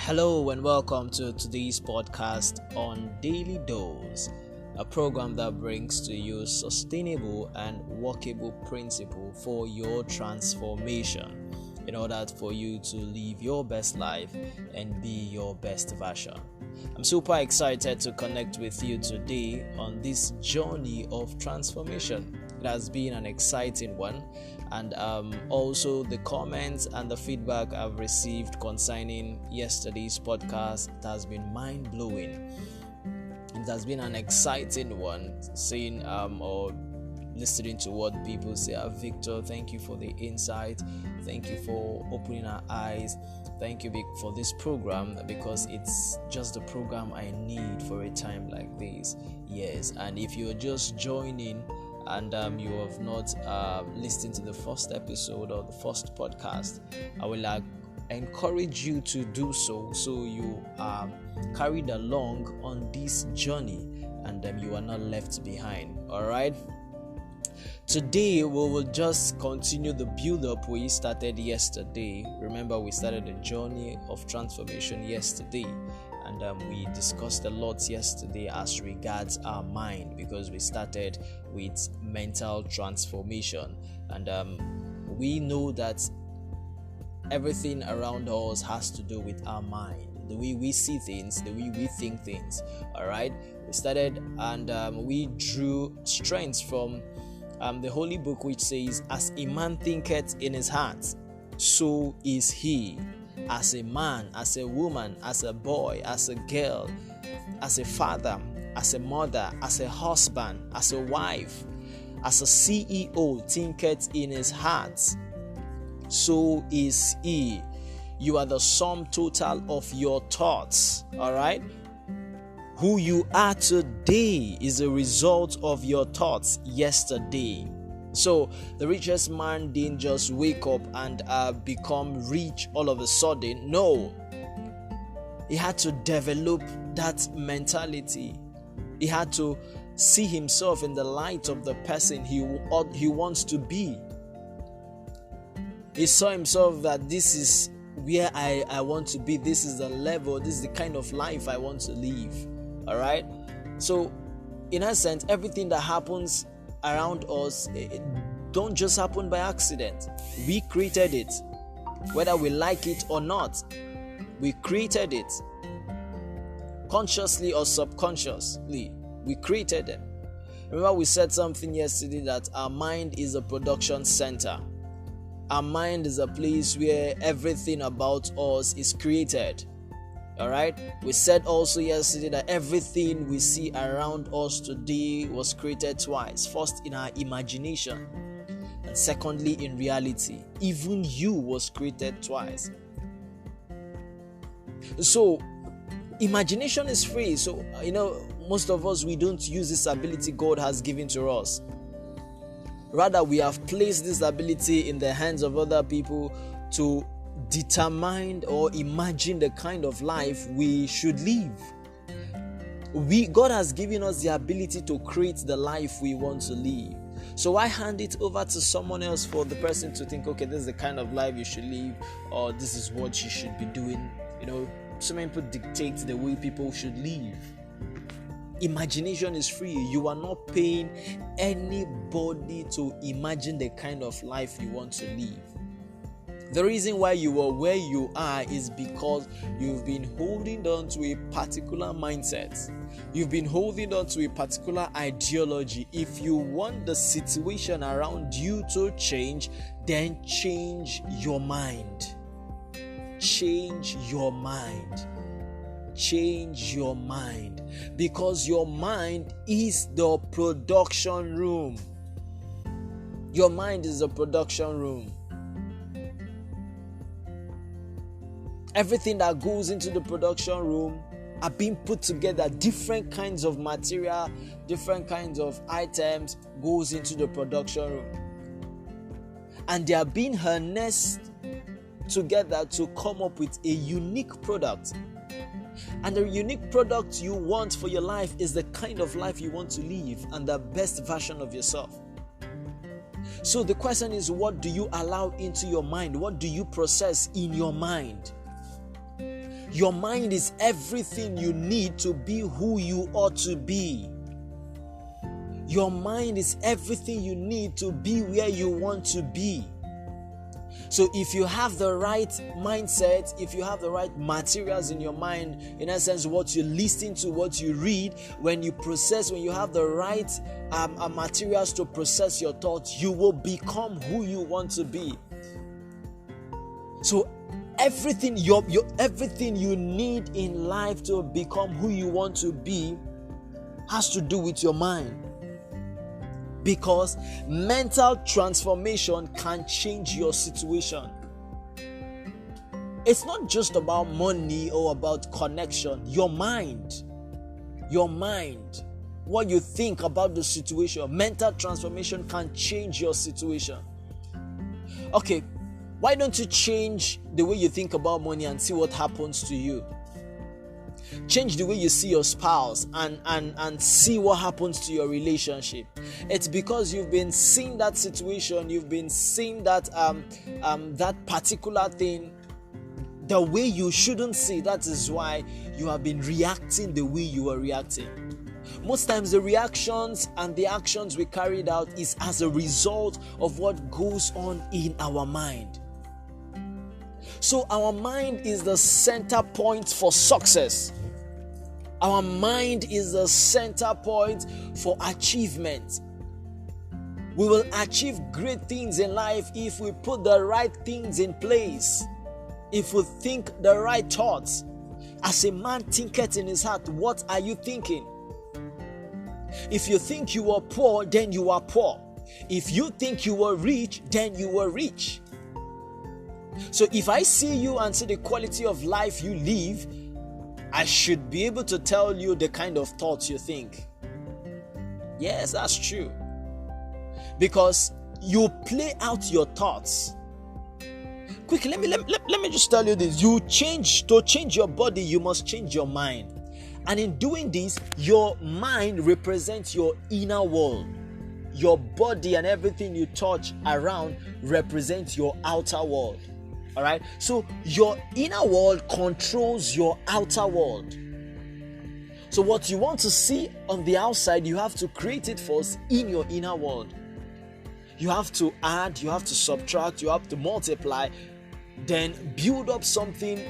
Hello and welcome to today's podcast on Daily Dose, a program that brings to you sustainable and workable principle for your transformation in order for you to live your best life and be your best version. I'm super excited to connect with you today on this journey of transformation. It has been an exciting one, and also the comments and the feedback I've received concerning yesterday's podcast, it has been mind-blowing. It has been an exciting one, seeing or listening to what people say. Victor, thank you for the insight. Thank you for opening our eyes. Thank you for this program, because it's just the program I need for a time like this. Yes, and if you're just joining and you have not listened to the first episode or the first podcast, I will encourage you to do so you are carried along on this journey and you are not left behind. All right. Today we will just continue the build-up we started yesterday. Remember, we started a journey of transformation yesterday, and we discussed a lot yesterday as regards our mind, because we started with mental transformation, and we know that everything around us has to do with our mind, the way we see things, the way we think things. All right, we started and we drew strengths from the Holy Book, which says, as a man thinketh in his heart, so is he. As a man, as a woman, as a boy, as a girl, as a father, as a mother, as a husband, as a wife, as a CEO thinketh in his heart, so is he. You are the sum total of your thoughts. All right. Who you are today is a result of your thoughts yesterday. So the richest man didn't just wake up and become rich all of a sudden. No, he had to develop that mentality. He had to see himself in the light of the person he wants to be. He saw himself that this is where I want to be. This is the level. This is the kind of life I want to live. All right. So in essence, everything that happens around us, it don't just happen by accident. We created it, whether we like it or not. We created it, consciously or subconsciously. We created them. Remember, we said something yesterday, that our mind is a production center. Our mind is a place where everything about us is created. All right. We said also yesterday that everything we see around us today was created twice. First, in our imagination, and secondly, in reality. Even you was created twice. So, imagination is free. So, most of us, we don't use this ability God has given to us. Rather, we have placed this ability in the hands of other people to determine or imagine the kind of life we should live. God has given us the ability to create the life we want to live. So I hand it over to someone else for the person to think, okay, this is the kind of life you should live, or this is what you should be doing. So many people dictate the way people should live. Imagination is free. You are not paying anybody to imagine the kind of life you want to live. The reason why you are where you are is because you've been holding on to a particular mindset. You've been holding on to a particular ideology. If you want the situation around you to change, then change your mind. Change your mind. Change your mind. Because your mind is the production room. Your mind is the production room. Everything that goes into the production room are being put together. Different kinds of material, different kinds of items goes into the production room. And they are being harnessed together to come up with a unique product. And the unique product you want for your life is the kind of life you want to live and the best version of yourself. So the question is, what do you allow into your mind? What do you process in your mind? Your mind is everything you need to be who you ought to be. Your mind is everything you need to be where you want to be. So if you have the right mindset, if you have the right materials in your mind, in a sense, what you listen to, what you read, when you have the right materials to process your thoughts, you will become who you want to be. So everything everything you need in life to become who you want to be has to do with your mind. Because mental transformation can change your situation. It's not just about money or about connection. Your mind, what you think about the situation, mental transformation can change your situation. Okay, why don't you change the way you think about money and see what happens to you? Change the way you see your spouse and see what happens to your relationship. It's because you've been seeing that situation, you've been seeing that that particular thing the way you shouldn't see. That is why you have been reacting the way you are reacting. Most times the reactions and the actions we carried out is as a result of what goes on in our mind. So our mind is the center point for success. Our mind is the center point for achievement. We will achieve great things in life if we put the right things in place. If we think the right thoughts. As a man thinketh in his heart, what are you thinking? If you think you are poor, then you are poor. If you think you are rich, then you are rich. So if I see you and see the quality of life you live, I should be able to tell you the kind of thoughts you think. Yes, that's true. Because you play out your thoughts. Quickly, let me just tell you this. To change your body, you must change your mind. And in doing this, your mind represents your inner world. Your body and everything you touch around represents your outer world. All right, so your inner world controls your outer world. So what you want to see on the outside, you have to create it first in your inner world. You have to add, you have to subtract, you have to multiply, then build up something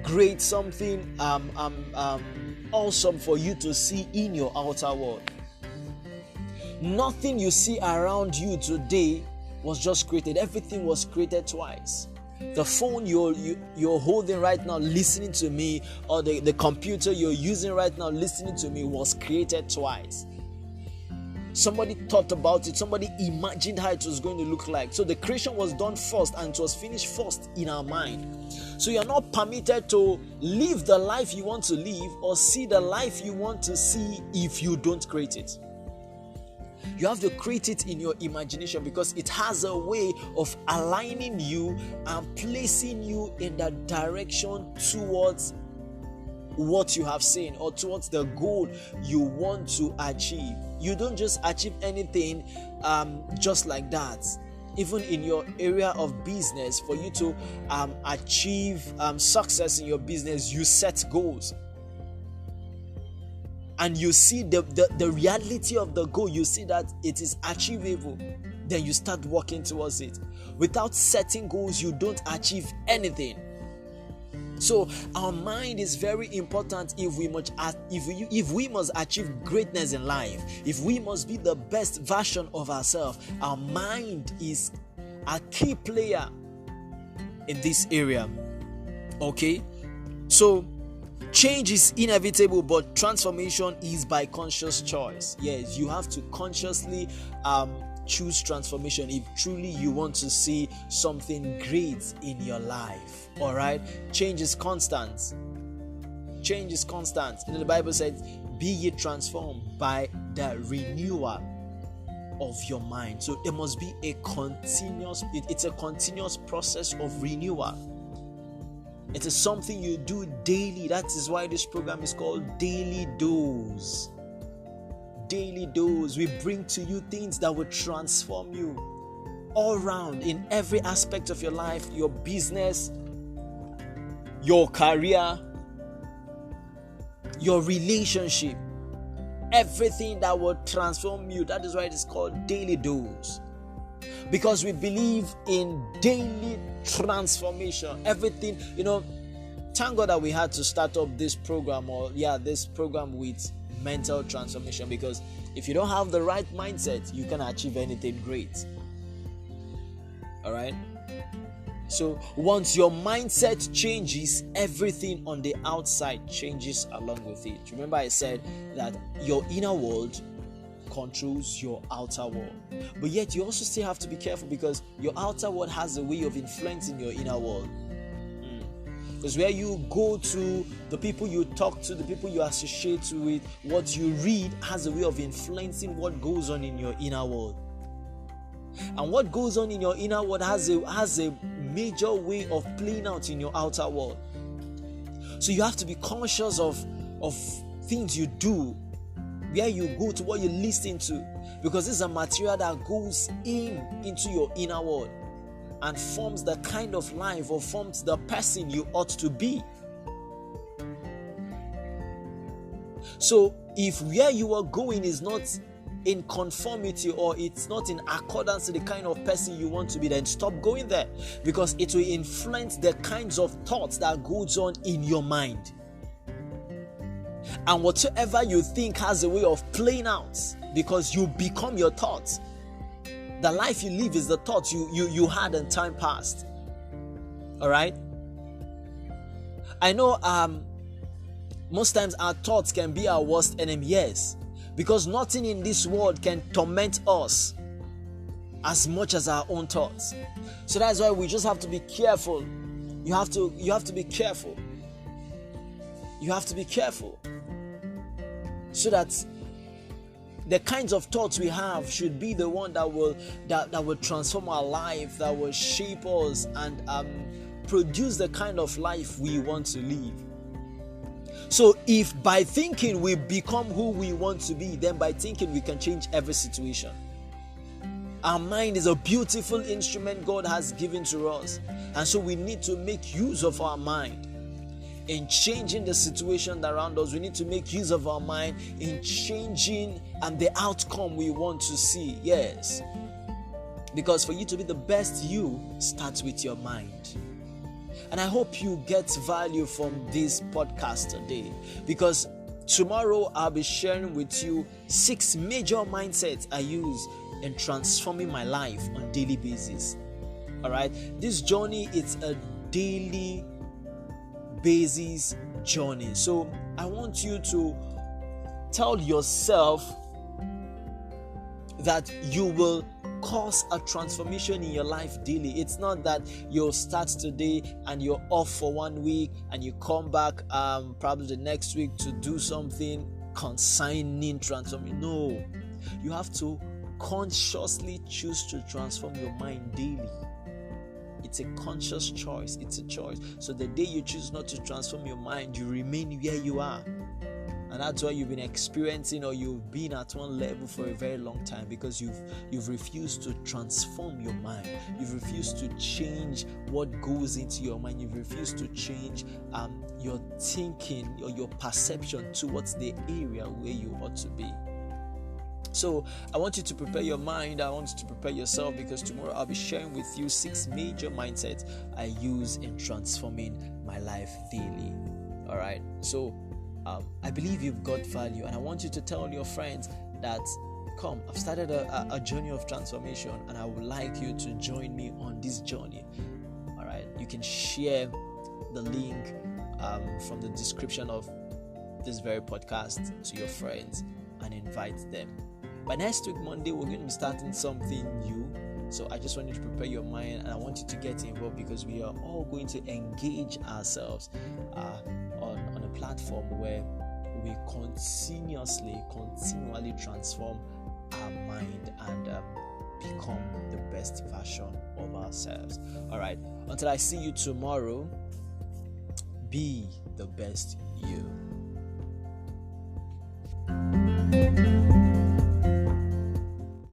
great, something awesome for you to see in your outer world. Nothing you see around you today was just created. Everything was created twice. The phone you're holding right now listening to me, or the computer you're using right now listening to me, was created twice. Somebody thought about it. Somebody imagined how it was going to look like. So the creation was done first and it was finished first in our mind. So you're not permitted to live the life you want to live or see the life you want to see if you don't create it. You have to create it in your imagination, because it has a way of aligning you and placing you in the direction towards what you have seen or towards the goal you want to achieve. You don't just achieve anything just like that. Even in your area of business, for you to achieve success in your business, you set goals. And you see the reality of the goal, you see that it is achievable, then you start working towards it. Without setting goals, you don't achieve anything. So our mind is very important if we must achieve greatness in life, if we must be the best version of ourselves. Our mind is a key player in this area. Okay, so change is inevitable, but transformation is by conscious choice. Yes, you have to consciously choose transformation if truly you want to see something great in your life. All right, change is constant. Change is constant. The Bible says, "Be ye transformed by the renewal of your mind." So there must be a continuous. It's a continuous process of renewal. It is something you do daily. That is why this program is called Daily Dose. Daily Dose. We bring to you things that will transform you all around in every aspect of your life, your business, your career, your relationship, everything that will transform you. That is why it is called Daily Dose, because we believe in daily transformation. Everything, thank God that we had to start up this program with mental transformation, because if you don't have the right mindset, you can achieve anything great. All right. So once your mindset changes, everything on the outside changes along with it. Remember I said that your inner world controls your outer world, but yet you also still have to be careful, because your outer world has a way of influencing your inner world. Because where you go to, the people you talk to, the people you associate with, what you read has a way of influencing what goes on in your inner world. And what goes on in your inner world has a major way of playing out in your outer world. So you have to be conscious of things you do, where you go to, what you listen to, because this is a material that goes into your inner world and forms the kind of life, or forms the person you ought to be. So if where you are going is not in conformity, or it's not in accordance to the kind of person you want to be, then stop going there, because it will influence the kinds of thoughts that goes on in your mind. And whatever you think has a way of playing out, because you become your thoughts. The life you live is the thoughts you had in time past. All right. I know most times our thoughts can be our worst enemy. Yes, because nothing in this world can torment us as much as our own thoughts. So that's why we just have to be careful. You have to be careful. You have to be careful, so that the kinds of thoughts we have should be the one that will transform our life, that will shape us and produce the kind of life we want to live. So if by thinking we become who we want to be, then by thinking we can change every situation. Our mind is a beautiful instrument God has given to us, and so we need to make use of our mind in changing the situation around us. We need to make use of our mind in changing the outcome we want to see. Yes, because for you to be the best you starts with your mind. And I hope you get value from this podcast today, because tomorrow I'll be sharing with you 6 major mindsets I use in transforming my life on a daily basis. All right, this journey, it's a daily basis journey. So I want you to tell yourself that you will cause a transformation in your life daily. It's not that you'll start today and you're off for 1 week and you come back probably the next week to do something concerning transforming. No, you have to consciously choose to transform your mind daily. It's a conscious choice. It's a choice. So the day you choose not to transform your mind, you remain where you are. And that's why you've been experiencing, or you've been at one level for a very long time, because you've refused to transform your mind. You've refused to change what goes into your mind. You've refused to change your thinking or your perception towards the area where you ought to be. So I want you to prepare your mind. I want you to prepare yourself, because tomorrow I'll be sharing with you 6 major mindsets I use in transforming my life daily. All right. So I believe you've got value, and I want you to tell your friends that, come, I've started a journey of transformation, and I would like you to join me on this journey. All right. You can share the link from the description of this very podcast to your friends and invite them. By next week, Monday, we're going to be starting something new. So I just want you to prepare your mind, and I want you to get involved, because we are all going to engage ourselves on a platform where we continually transform our mind and become the best version of ourselves. All right. Until I see you tomorrow, be the best you.